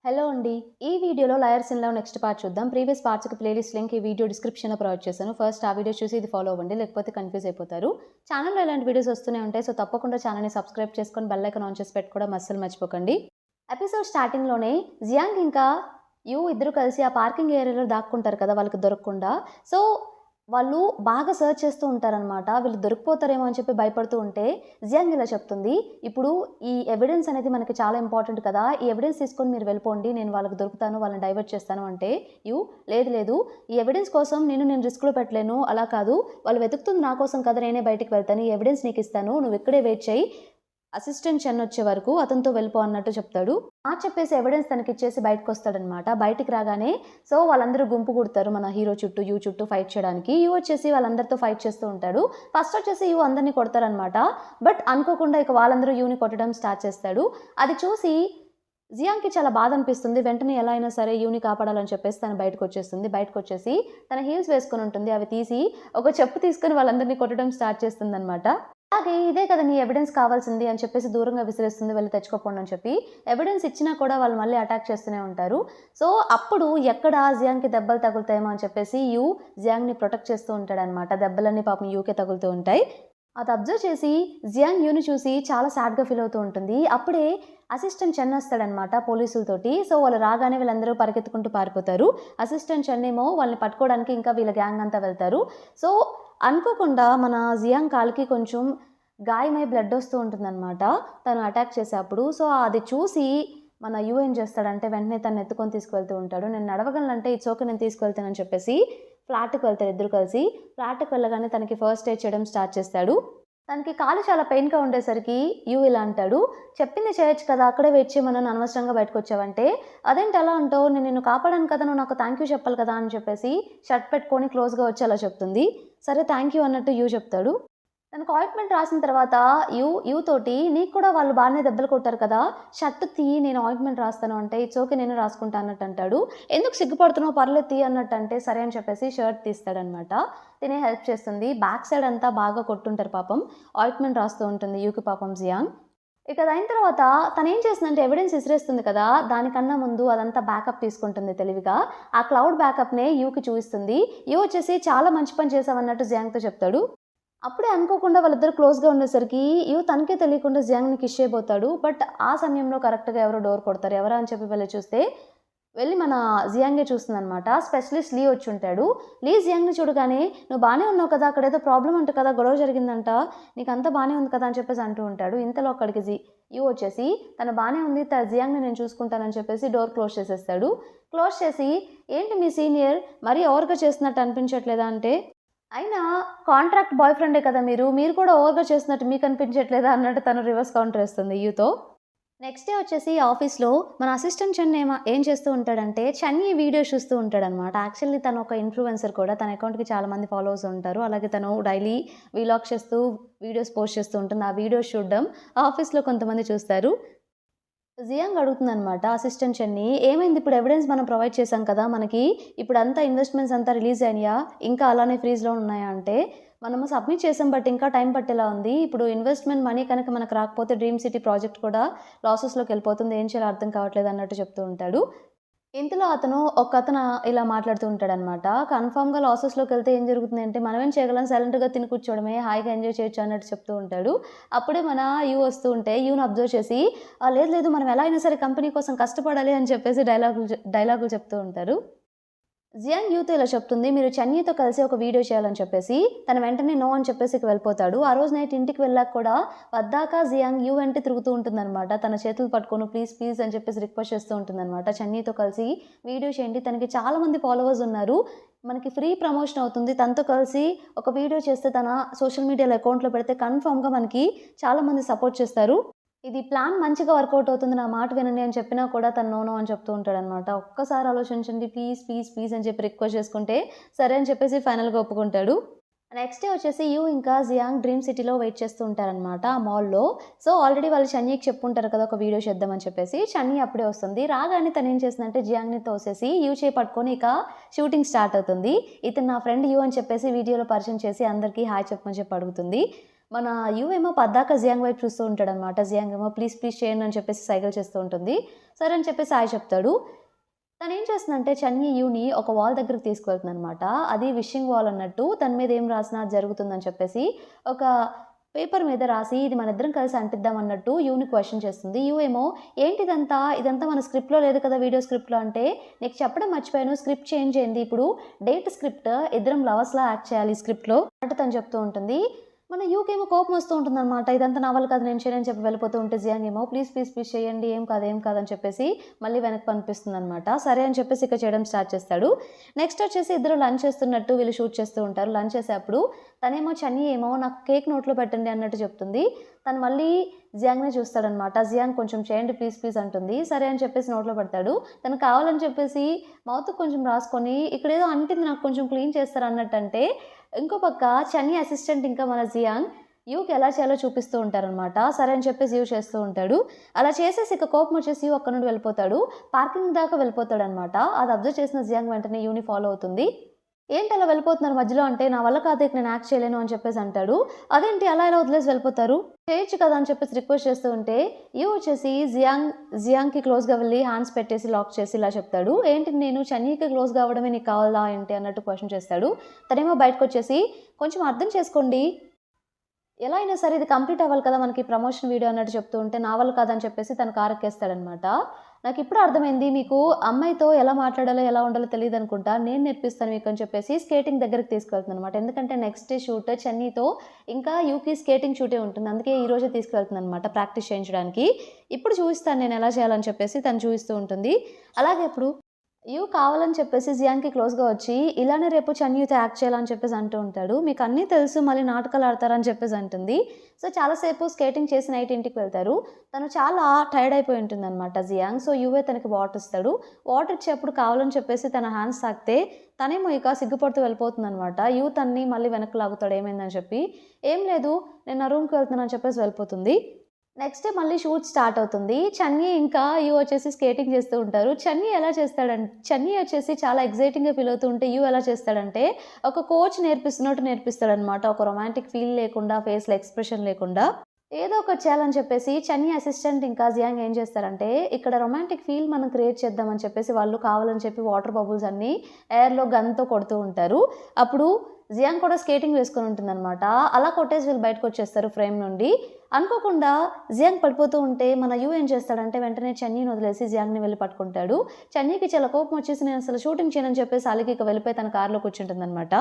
Hello అండి. ఈ వీడియోలో 'lawyers in love' next part చూద్దాం. ప్రీవియస్ పార్ట్స్‌కి ప్లేలిస్ట్ లింక్ ఈ వీడియో డిస్క్రిప్షన్‌లో ప్రొవైడ్ చేశాను. ఫస్ట్ ఆ వీడియో చూసి ఇది ఫాలో అవ్వండి. లేకపోతే కన్‌ఫ్యూజ్ అయిపోతారు. ఛానెల్‌లో ఇలాంటి వీడియోస్ వస్తూనే ఉంటాయి. సో, తప్పకుండా ఛానెల్‌ని సబ్స్క్రైబ్ చేసుకొని బెల్ ఐకాన్ ఆన్ చేసి పెట్టుకోవడం అస్సలు మర్చిపోకండి. ఎపిసోడ్ స్టార్టింగ్‌లోనే జియాంగ్ ఇంకా యూ ఇద్దరు కలిసి ఆ పార్కింగ్ ఏరియాలో దాక్కుంటారు కదా! వాళ్ళకి దొరకకుండా. సో, వాళ్ళు బాగా సెర్చ్ చేస్తూ ఉంటారనమాట. వీళ్ళు దొరికిపోతారేమో అని చెప్పి భయపడుతూ ఉంటే, జియాంగ్ ఇలా చెప్తుంది, "ఇప్పుడు ఈ ఎవిడెన్స్ అనేది మనకి చాలా ఇంపార్టెంట్ కదా! ఈ ఎవిడెన్స్ తీసుకొని మీరు వెళ్ళిపోండి. నేను వాళ్ళకి దొరుకుతాను. వాళ్ళని డైవర్ట్ చేస్తాను" అంటే, "లేదు లేదు. ఈ ఎవిడెన్స్ కోసం నేను రిస్క్‌లో పెట్టలేను. అలా కాదు. వాళ్ళు వెతుకుతుంది నా కోసం కదా! నేనే బయటికి వెళ్తాను. ఈ ఎవిడెన్స్ నీకిస్తాను. నువ్వు ఇక్కడే వెయిట్ చెయ్యి. అసిస్టెంట్ చెన్ వచ్చే వరకు అతనితో వెళ్ళిపో" అన్నట్టు చెప్తాడు. చెప్పేసి ఎవిడెన్స్ తనకిచ్చేసి బయటకొస్తాడనమాట. బయటికి రాగానే సో, వాళ్ళందరూ గుంపు కూడతారు మన హీరో చుట్టూ, యూ చుట్టూ ఫైట్ చేయడానికి. యూ వచ్చేసి వాళ్ళందరితో ఫైట్ చేస్తూ ఉంటాడు. ఫస్ట్ వచ్చేసి యూ అందరిని కొడతారనమాట. బట్ అనుకోకుండా ఇక వాళ్ళందరూ యూని కొట్టడం స్టార్ట్ చేస్తాడు. అది చూసి జియాంగ్‌కి చాలా బాధ అనిపిస్తుంది. వెంటనే ఎలా అయినా సరే యూని కాపాడాలని చెప్పేసి తను బయటకొచ్చేస్తుంది. బయటకొచ్చేసి తన హీల్స్ వేసుకొని ఉంటుంది. అవి తీసి ఒక చెప్పు తీసుకొని వాళ్ళందరిని కొట్టడం స్టార్ట్ చేస్తుందనమాట. అలాగే ఇదే కదా నీ ఎవిడెన్స్ కావాల్సింది అని చెప్పేసి దూరంగా విసిరేస్తుంది. వెళ్ళి తెచ్చుకోపోండి అని చెప్పి. ఎవిడెన్స్ ఇచ్చినా కూడా వాళ్ళు మళ్ళీ అటాక్ చేస్తూనే ఉంటారు. సో, అప్పుడు ఎక్కడ జియాంగ్‌కి దెబ్బలు తగులుతాయేమో అని చెప్పేసి యూ జియాంగ్‌ని ప్రొటెక్ట్ చేస్తూ ఉంటాడనమాట. దెబ్బలన్నీ పాపం యూకే తగులుతూ ఉంటాయి. అది అబ్జర్వ్ చేసి జియాంగ్ యూని చూసి చాలా సాడ్‌గా ఫీల్ అవుతూ ఉంటుంది. అప్పుడే అసిస్టెంట్ చెన్ వస్తాడనమాట పోలీసులతోటి. సో, వాళ్ళు రాగానే వీళ్ళందరూ పరిగెత్తుకుంటూ పారిపోతారు. అసిస్టెంట్ చెన్ ఏమో వాళ్ళని పట్టుకోవడానికి ఇంకా వీళ్ళ గ్యాంగ్ అంతా వెళ్తారు. సో, అనుకోకుండా మన జియాంగ్ కాలికి కొంచెం గాయమై బ్లడ్ వస్తూ ఉంటుందనమాట. తను అటాక్ చేసేప్పుడు. సో, అది చూసి మన యూ ఏం చేస్తాడంటే వెంటనే తనని ఎత్తుకొని తీసుకువెళ్తూ ఉంటాడు. నేను నడవగలనంటే ఇట్స్ ఓకే, నేను తీసుకువెళ్తానని చెప్పేసి ఫ్లాట్‌కి వెళ్తారు ఇద్దరు కలిసి. ఫ్లాట్‌కి వెళ్ళగానే తనకి ఫస్ట్ ఎయిడ్ చేయడం స్టార్ట్ చేస్తాడు. తనకి కాలు చాలా పెయిన్‌గా ఉండేసరికి యూ ఇలా అంటాడు, "చెప్పింది చేయొచ్చు కదా! అక్కడే వెయిట్ చేయమన్నాను, అనవసరంగా బయటకొచ్చావంటే." "అదేంటి అలా అంటావు? నేను నిన్ను కాపాడాను కదా! నువ్వు నాకు థాంక్ యూ చెప్పాలి కదా!" అని చెప్పేసి షర్ట్ పెట్టుకొని క్లోజ్‌గా వచ్చి అలా చెప్తుంది. సరే థాంక్ యూ అన్నట్టు యూ చెప్తాడు. తనకు ఆయింట్‌మెంట్ రాసిన తర్వాత యూ తోటి, "నీకు కూడా వాళ్ళు బానే దెబ్బలు కొట్టారు కదా! షర్ట్ తీయి, నేను ఆయింట్‌మెంట్ రాస్తాను" అంటే, "ఇట్స్ ఓకే, నేను రాసుకుంటా" అన్నట్టు అంటాడు. "ఎందుకు సిగ్గుపడుతున్నావు? పర్లేదు తీ" అన్నట్టు అంటే, సరే అని చెప్పేసి షర్ట్ తీస్తాడనమాట. తినే హెల్ప్ చేస్తుంది. బ్యాక్ సైడ్ అంతా బాగా కొట్టుంటారు పాపం. ఆయింట్‌మెంట్ రాస్తూ ఉంటుంది యూకి పాపం జియాంగ్. ఇక అదయిన తర్వాత తనేం చేస్తుందంటే ఎవిడెన్స్ ఇసిరేస్తుంది కదా! దానికన్నా ముందు అదంతా బ్యాకప్ తీసుకుంటుంది తెలివిగా. ఆ క్లౌడ్ బ్యాకప్‌నే యూకి చూయిస్తుంది. యూ వచ్చేసి, "చాలా మంచి పని చేశావన్నట్టు" జియాంగ్‌తో చెప్తాడు. అప్పుడే అనుకోకుండా వాళ్ళిద్దరు క్లోజ్‌గా ఉండేసరికి యూ తనకే తెలియకుండా జియాంగ్‌ని కిస్ చేయబోతాడు. బట్ ఆ సమయంలో కరెక్ట్‌గా ఎవరో డోర్ కొడతారు. ఎవరా అని చెప్పి వెళ్లి చూస్తే, వెళ్లి మన జియాంగే చూస్తుందనమాట. స్పెషలిస్ట్ లీ వచ్చుంటాడు. లీ జియాంగ్‌ని చూడగానే, "నువ్వు బానే ఉన్నావు కదా! అక్కడేదో ప్రాబ్లమ్ అంట కదా! గొడవ జరిగిందంట. నీకంతా బానే ఉంది కదా!" అని చెప్పేసి అంటూ ఉంటాడు. ఇంతలో అక్కడికి యూ వచ్చేసి, "తను బానే ఉంది. జియాంగ్‌ని నేను చూసుకుంటానని" చెప్పేసి డోర్ క్లోజ్ చేసేస్తాడు. క్లోజ్ చేసి, "ఏంటి మీ సీనియర్ మరీ ఓవర్‌గా చేస్తున్నట్టు అనిపించట్లేదా?" అంటే, అయినా కాంట్రాక్ట్ బాయ్ ఫ్రెండే కదా మీరు. మీరు కూడా ఓవర్‌గా చేస్తున్నట్టు మీకు అనిపించట్లేదా అన్నట్టు తను రివర్స్ కౌంటర్ ఏస్తుంది యూతో. నెక్స్ట్ డే వచ్చేసి ఆఫీస్‌లో మన అసిస్టెంట్ చెన్ ఏం చేస్తూ ఉంటాడంటే, చన్నీ వీడియోస్ చూస్తూ ఉంటాడనమాట. యాక్చువల్లీ తను ఒక ఇన్‌ఫ్లుయెన్సర్ కూడా. తన అకౌంట్‌కి చాలా మంది ఫాలోవర్స్ ఉంటారు. అలాగే తను డైలీ వ్లాగ్ చేస్తూ వీడియోస్ పోస్ట్ చేస్తూ ఉంటుంది. ఆ వీడియోస్ చూడడం ఆఫీస్‌లో కొంతమంది చూస్తారు. జియాంగ్ అడుగుతుందనమాట అసిస్టెంట్ చెన్ని, "ఏమైంది ఇప్పుడు ఎవిడెన్స్ మనం ప్రొవైడ్ చేశాం కదా! మనకి ఇప్పుడంతా ఇన్వెస్ట్‌మెంట్స్ అంతా రిలీజ్ అయినాయా? ఇంకా అలానే ఫ్రీజ్‌లో ఉన్నాయా?" అంటే, "మనము సబ్మిట్ చేసాం బట్ ఇంకా టైం పట్టేలా ఉంది. ఇప్పుడు ఇన్వెస్ట్‌మెంట్ మనీ కనుక మనకు రాకపోతే డ్రీమ్ సిటీ ప్రాజెక్ట్ కూడా లాసెస్‌లోకెళ్ళిపోతుంది. ఏం చేయాలో అర్థం కావట్లేదు" అన్నట్టు చెప్తూ ఉంటాడు. ఇంతలో ఒకతను ఇలా మాట్లాడుతూ ఉంటాడనమాట. "కన్ఫర్మ్‌గా లాసెస్‌లోకెళ్తే ఏం జరుగుతుందంటే, మనమేం చేయగలం, సైలెంట్‌గా తిని కూర్చోవడమే, హాయిగా ఎంజాయ్ చేయొచ్చు" అన్నట్టు చెప్తూ ఉంటాడు. అప్పుడే మన యూ వస్తూ ఉంటే, యూని అబ్జర్వ్ చేసి, లేదు లేదు, మనం ఎలా అయినా సరే కంపెనీ కోసం కష్టపడాలి" అని చెప్పేసి డైలాగులు చెప్తూ ఉంటారు. జియాంగ్ యూతో ఇలా చెప్తుంది, "మీరు చన్నీతో కలిసి ఒక వీడియో చేయాలని" చెప్పేసి. తను వెంటనే నో అని చెప్పేసి ఇక వెళ్ళిపోతాడు. ఆ రోజు నైట్ ఇంటికి వెళ్ళాక కూడా పద్దాక జియాంగ్ యూ వెంటే తిరుగుతూ ఉంటుందనమాట. తన చేతులు పట్టుకొని ప్లీజ్ ప్లీజ్ అని చెప్పేసి రిక్వెస్ట్ చేస్తూ ఉంటుందనమాట. చన్నీతో కలిసి వీడియో చేయండి. తనకి చాలా మంది ఫాలోవర్స్ ఉన్నారు. మనకి ఫ్రీ ప్రమోషన్ అవుతుంది. తనతో కలిసి ఒక వీడియో చేస్తే తన సోషల్ మీడియాలో అకౌంట్‌లో పెడితే కన్ఫర్మ్‌గా మనకి చాలా మంది సపోర్ట్ చేస్తారు. ఇది ప్లాన్ మంచిగా వర్కౌట్ అవుతుంది. నా మాట వినండి అని చెప్పినా కూడా తను నో, నో అని చెప్తూ ఉంటాడనమాట. ఒక్కసారి ఆలోచించండి, ప్లీజ్, ప్లీజ్, ప్లీజ్ అని చెప్పి రిక్వెస్ట్ చేసుకుంటే, సరే అని చెప్పేసి ఫైనల్‌గా ఒప్పుకుంటాడు. నెక్స్ట్ డే వచ్చేసి యూ ఇంకా జియాంగ్ డ్రీమ్ సిటీలో వెయిట్ చేస్తూ ఉంటారనమాట ఆ మాల్‌లో. సో, ఆల్రెడీ వాళ్ళు షన్నీకి చెప్పుంటారు కదా! ఒక వీడియో చేద్దామని చెప్పేసి. షన్నీ అప్పుడే వస్తుంది. రాగానే తనేం చేసిందంటే జియాంగ్‌ని తోసేసి యూ చేయి పట్టుకొని ఇక షూటింగ్ స్టార్ట్ అవుతుంది. ఇతను నా ఫ్రెండ్ యూ అని చెప్పేసి వీడియోలో పరిచయం చేసి అందరికీ హాయ్ చెప్పమని చెప్పి అడుగుతుంది. మన యూ ఏమో పద్దాక జియాంగ్ వైపు చూస్తూ ఉంటాడనమాట. జియాంగ్ ఏమో ప్లీజ్ ప్లీజ్ చేయండి అని చెప్పేసి సైగలు చేస్తూ ఉంటుంది. సరే అని చెప్పేసి హాయ్ చెప్తాడు. తనేం చేస్తుందంటే చన్నీ యూని ఒక వాల్ దగ్గరికి తీసుకువెళ్తుందనమాట. అది విషింగ్ వాల్ అన్నట్టు దాని మీద ఏం రాసినా అది జరుగుతుందని చెప్పేసి ఒక పేపర్ మీద రాసి ఇది మనిద్దరం కలిసి అంటిద్దాం అన్నట్టు యూని క్వశ్చన్ చేస్తుంది. యూ ఏమో ఏంటిదంతా ఇదంతా మన స్క్రిప్ట్‌లో లేదు కదా వీడియో స్క్రిప్ట్‌లో అంటే, నీకు చెప్పడం మర్చిపోయాను స్క్రిప్ట్ చేంజ్ అయింది. ఇప్పుడు డేట్ స్క్రిప్ట్ ఇద్దరం లవర్స్‌లా యాక్ట్ చేయాలి స్క్రిప్ట్‌లో అన్నట్టు తను చెప్తూ ఉంటుంది. మన యూకేమో కోపం వస్తూ ఉంటుందన్నమాట. ఇదంతా నా వల్ల కాదు నేను చేయనని చెప్పి వెళ్ళిపోతూ ఉంటే జియాంగ్ ఏమో ప్లీజ్ ప్లీజ్ ప్లీజ్ చేయండి ఏం కాదు అని చెప్పేసి మళ్ళీ వెనక్కి పంపిస్తుందనమాట. సరే అని చెప్పేసి ఇక చేయడం స్టార్ట్ చేస్తాడు. నెక్స్ట్ వచ్చేసి ఇద్దరు లంచ్ చేస్తున్నట్టు వీళ్ళు షూట్ చేస్తూ ఉంటారు. లంచ్ చేసేటప్పుడు తనేమో చన్నీ ఏమో నాకు కేక్ నోట్లో పెట్టండి అన్నట్టు చెప్తుంది. తను మళ్ళీ జియాంగ్నే చూస్తాడనమాట. జియాంగ్ కొంచెం చేయండి ప్లీజ్ ప్లీజ్ అంటుంది. సరే అని చెప్పేసి నోట్లో పెడతాడు. తను కావాలని చెప్పేసి మౌత్ కొంచెం రాసుకొని ఇక్కడ ఏదో అంటింది నాకు కొంచెం క్లీన్ చేస్తారు అన్నట్టు అంటే, ఇంకో పక్క చన్నీ అసిస్టెంట్ ఇంకా మన జియాంగ్ యూకి ఎలా చేయాలో చూపిస్తూ ఉంటారనమాట. సరే అని చెప్పేసి యూ చేస్తూ ఉంటాడు. అలా చేసేసి ఇక కోపం వచ్చేసి యూ అక్కడ నుండి వెళ్ళిపోతాడు. పార్కింగ్ దాకా వెళ్ళిపోతాడు అనమాట. అది అబ్జర్వ్ చేసిన జియాంగ్ వెంటనే యూని ఫాలో అవుతుంది. ఏంటి అలా వెళ్ళిపోతున్నారు మధ్యలో అంటే, నా వల్ల కాదు ఇక నేను యాక్ట్ చేయలేను అని చెప్పేసి అంటాడు. అదేంటి అలా ఎలా వదిలేసి వెళ్ళిపోతారు చేయొచ్చు కదా అని చెప్పేసి రిక్వెస్ట్ చేస్తూ ఉంటే యూ వచ్చేసి జియాంగ్కి క్లోజ్గా వెళ్ళి హ్యాండ్స్ పెట్టేసి లాక్ చేసి ఇలా చెప్తాడు. ఏంటి నేను చన్నీకి క్లోజ్గా అవ్వడమే నీకు కావాలా ఏంటి అన్నట్టు క్వశ్చన్ చేస్తాడు. తనేమో బయటకు వచ్చేసి కొంచెం అర్థం చేసుకోండి ఎలా అయినా సరే ఇది కంప్లీట్ అవ్వాలి కదా మనకి ప్రమోషన్ వీడియో అన్నట్టు చెప్తూ ఉంటే నా వల్ల కాదని చెప్పేసి తను కారు ఎక్కేస్తాడనమాట. నాకు ఇప్పుడు అర్థమైంది మీకు అమ్మాయితో ఎలా మాట్లాడాలో ఎలా ఉండాలో తెలియదు అనుకుంటా నేను నేర్పిస్తాను మీకు అని చెప్పేసి స్కేటింగ్ దగ్గరికి తీసుకెళ్తుంది అనమాట. ఎందుకంటే నెక్స్ట్ డే షూట్ చన్నీతో ఇంకా యూకి స్కేటింగ్ షూటే ఉంటుంది. అందుకే ఈ రోజే తీసుకెళ్తుంది అనమాట ప్రాక్టీస్ చేయించడానికి. ఇప్పుడు చూపిస్తాను నేను ఎలా చేయాలని చెప్పేసి తను చూపిస్తూ ఉంటుంది. అలాగే ఇప్పుడు యూ కావాలని చెప్పేసి జియాంగ్కి క్లోజ్గా వచ్చి ఇలానే రేపు చన్నీతో యాక్ట్ చేయాలని చెప్పేసి అంటూ ఉంటాడు. మీకు అన్నీ తెలుసు మళ్ళీ నాటకాలు ఆడతారని చెప్పేసి అంటుంది. సో చాలాసేపు స్కేటింగ్ చేసి నైట్ ఇంటికి వెళ్తారు. తను చాలా టైర్డ్ అయిపోయి ఉంటుంది అనమాట జియాంగ్. సో యూవే తనకి వాటర్ ఇస్తాడు. వాటర్ ఇచ్చేప్పుడు కావాలని చెప్పేసి తన హ్యాండ్స్ తాకితే తనేమో ఇక సిగ్గుపడుతూ వెళ్ళిపోతుంది అనమాట. యూ తన్ని మళ్ళీ వెనక్కి లాగుతాడు ఏమైందని చెప్పి. ఏం లేదు నేను నా రూమ్కి వెళ్తున్నాను అని చెప్పేసి వెళ్ళిపోతుంది. నెక్స్ట్ డే మళ్ళీ షూట్ స్టార్ట్ అవుతుంది. చన్నీ ఇంకా యూ వచ్చేసి స్కేటింగ్ చేస్తూ ఉంటారు. చన్నీ వచ్చేసి చాలా ఎగ్జైటింగ్గా ఫీల్ అవుతూ ఉంటే యూ ఎలా చేస్తాడంటే ఒక కోచ్ నేర్పిస్తాడనమాట. ఒక రొమాంటిక్ ఫీల్ లేకుండా ఫేస్లో ఎక్స్ప్రెషన్ లేకుండా ఏదో ఒకటి చేయాలని చెప్పేసి చన్నీ అసిస్టెంట్ ఇంకా జియాంగ్ ఏం చేస్తారంటే ఇక్కడ రొమాంటిక్ ఫీల్ మనం క్రియేట్ చేద్దామని చెప్పేసి వాళ్ళు కావాలని చెప్పి వాటర్ బబుల్స్ అన్నీ ఎయిర్లో గన్తో కొడుతూ ఉంటారు. అప్పుడు జియాంగ్ కూడా స్కేటింగ్ వేసుకొని ఉంటుందన్నమాట. అలా కొట్టేసి వీళ్ళు బయటకు వచ్చేస్తారు ఫ్రేమ్ నుండి. అనుకోకుండా జియాంగ్ పడిపోతూ ఉంటే మన యూ ఏం చేస్తాడంటే వెంటనే చన్నీని వదిలేసి జియాంగ్ని వెళ్ళి పట్టుకుంటాడు. చన్నీకి చాలా కోపం వచ్చేసి నేను అసలు షూటింగ్ చేయనని చెప్పేసి అలిగి ఇక వెళ్ళిపోయి తన కారులో కూర్చుంటుంది అనమాట.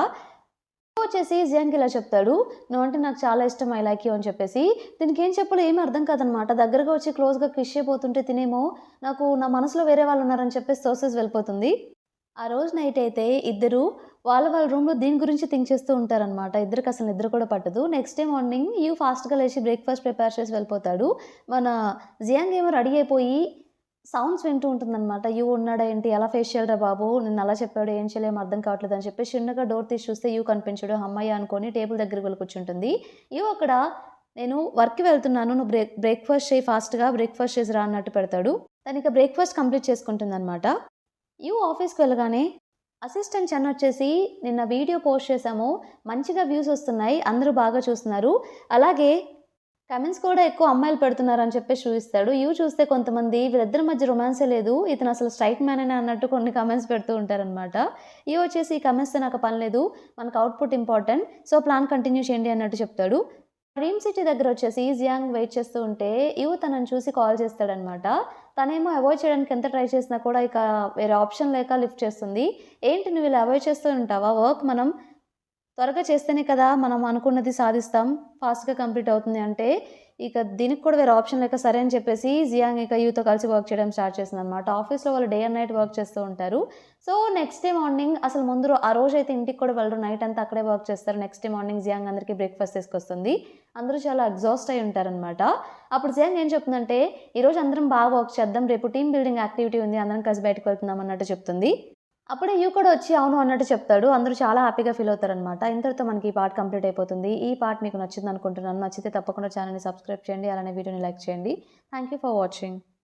వచ్చేసి జియాంగ్కి ఇలా చెప్తాడు నువ్వంటే నాకు చాలా ఇష్టం ఐ లైక్ యూ అని చెప్పేసి. దీనికి ఏం చెప్పాలో ఏమీ అర్థం కాదనమాట. దగ్గరగా వచ్చి క్లోజ్గా కిష్ అయిపోతుంటే తినేమో నాకు నా మనసులో వేరే వాళ్ళు ఉన్నారని చెప్పేసి తోసేసి వెళ్ళిపోతుంది. ఆ రోజు నైట్ అయితే ఇద్దరు వాళ్ళ రూమ్లో దీని గురించి థింక్ చేస్తూ ఉంటారనమాట. ఇద్దరికి అసలు నిద్ర కూడా పట్టదు. నెక్స్ట్ డే మార్నింగ్ యూ ఫాస్ట్గా లేచి బ్రేక్ఫాస్ట్ ప్రిపేర్ చేసి వెళ్ళిపోతాడు. మన జియాంగ్ ఏమో రెడీ అయిపోయి సౌండ్స్ వింటూ ఉంటుందన్నమాట. యూ ఉన్నాడా ఏంటి ఎలా ఫేస్ చేయాలరా బాబు నిన్ను అలా చెప్పాడు ఏం చేయలేము అర్థం కావట్లేదు అని చెప్పి చిన్నగా డోర్ తీసి చూస్తే యూ కనిపించడు. అమ్మాయి అనుకొని టేబుల్ దగ్గరికి వెళ్ళి కూర్చుంటుంది. యూ అక్కడ నేను వర్క్కి వెళ్తున్నాను నువ్వు బ్రేక్ఫాస్ట్ చేయి ఫాస్ట్గా బ్రేక్ఫాస్ట్ చేసి రా అన్నట్టు పెడతాడు. తను ఇక బ్రేక్ఫాస్ట్ కంప్లీట్ చేసుకుంటుంది అనమాట. యూ ఆఫీస్కి వెళ్ళగానే అసిస్టెంట్ చెన్ వచ్చేసి నిన్న వీడియో పోస్ట్ చేశాము మంచిగా వ్యూస్ వస్తున్నాయి అందరూ బాగా చూస్తున్నారు అలాగే కమెంట్స్ కూడా ఎక్కువ అమ్మాయిలు పెడుతున్నారు అని చెప్పేసి చూపిస్తాడు. యూ చూస్తే కొంతమంది వీళ్ళిద్దరి మధ్య రొమాన్సే లేదు ఇతను అసలు స్ట్రైట్ మ్యాన్ అని అన్నట్టు కొన్ని కమెంట్స్ పెడుతూ ఉంటారనమాట. యూ వచ్చేసి ఈ కమెంట్స్తో నాకు పని లేదు మనకు output important so plan continue చేయండి అన్నట్టు చెప్తాడు. డ్రీమ్ సిటీ దగ్గర వచ్చేసి జియాంగ్ వెయిట్ చేస్తూ ఉంటే యూ తనని చూసి కాల్ చేస్తాడనమాట. తనేమో అవాయిడ్ చేయడానికి ఎంత ట్రై చేసినా కూడా ఇక వేరే ఆప్షన్ లేక లిఫ్ట్ చేస్తుంది. ఏంటి నువ్వు ఇలా అవాయిడ్ చేస్తూ ఉంటావా వర్క్ మనం త్వరగా చేస్తేనే కదా మనం అనుకున్నది సాధిస్తాం ఫాస్ట్గా కంప్లీట్ అవుతుంది అంటే ఇక దీనికి కూడా వేరే ఆప్షన్ లేక సరే అని చెప్పేసి జియాంగ్ ఇక యూతో కలిసి వర్క్ చేయడం స్టార్ట్ చేసింది అనమాట. ఆఫీస్లో వాళ్ళు డే అండ్ నైట్ వర్క్ చేస్తూ ఉంటారు. సో నెక్స్ట్ డే మార్నింగ్ అసలు ముందు ఆ రోజు అయితే ఇంటికి కూడా వెళ్ళరు నైట్ అంతా అక్కడే వర్క్ చేస్తారు. నెక్స్ట్ డే మార్నింగ్ జియాంగ్ అందరికీ బ్రేక్ఫాస్ట్ తీసుకొస్తుంది. అందరూ చాలా ఎగ్జాస్ట్ అయి ఉంటారనమాట. అప్పుడు జియాంగ్ ఏం చెప్తుందంటే ఈరోజు అందరం బాగా వర్క్ చేద్దాం రేపు టీమ్ బిల్డింగ్ యాక్టివిటీ ఉంది అందరం కలిసి బయటకు వెళ్తున్నాం అన్నట్టు చెప్తుంది. అప్పుడే యూ కూడా వచ్చి అవును అన్నట్టు చెప్తాడు. అందరూ చాలా హ్యాపీగా ఫీల్ అవుతారనమాట. ఇంతటితో మనకి ఈ పార్ట్ కంప్లీట్ అయిపోతుంది. ఈ పార్ట్ మీకు నచ్చింది అనుకుంటున్నాను. నచ్చితే తప్పకుండా ఛానల్ని సబ్స్క్రైబ్ చేయండి అలానే వీడియోని లైక్ చేయండి. Thank you for watching.